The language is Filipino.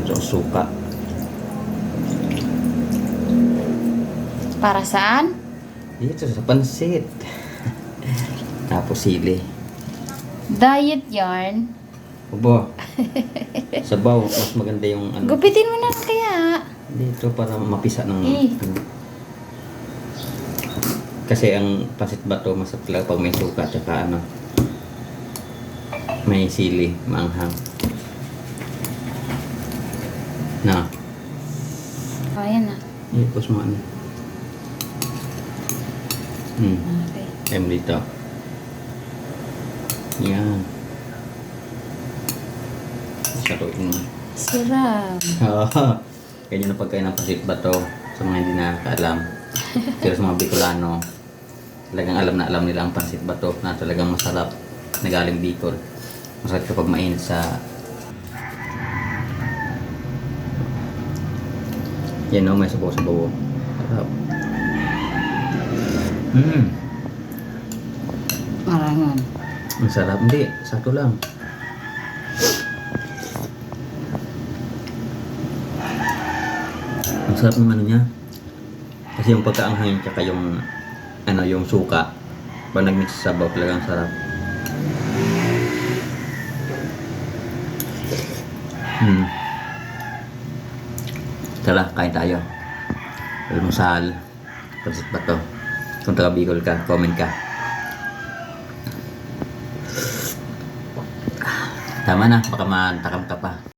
So, suka. Para saan? Dito sa pansit. Tapos sili. Diet yarn. Obo. Sabaw, mas maganda yung ano. Gupitin mo na lang kaya. Dito para mapisa ng Eh. ano. Kasi ang pansit bato masarap talaga pag may suka at ano. May sili, maanghang. Na. Ayan na. Ipos mo ano. Okay. Em dito. Yan. Saruin mo. Sarap. Ganyan ang pagkain ng pansit bato sa mga hindi nakakaalam. Pero sa mga Bicolano, talagang alam na alam nila ang pansit bato na talagang masarap na galing Bicol. Masarap kapag mainit sa... Yan o, may sabaw-sabaw. Sarap. Marangan. Ang sarap. Hindi, sakto lang. Ang sarap ng ano niya. Kasi yung pagkaanghang tsaka yung ano, yung suka. Pag nagmix sa sabaw, talagang sarap. Tara, kain tayo. Almusal. Pansit bato. Kung taga Bicol ka, comment ka. Tama na, baka matakam ka pa.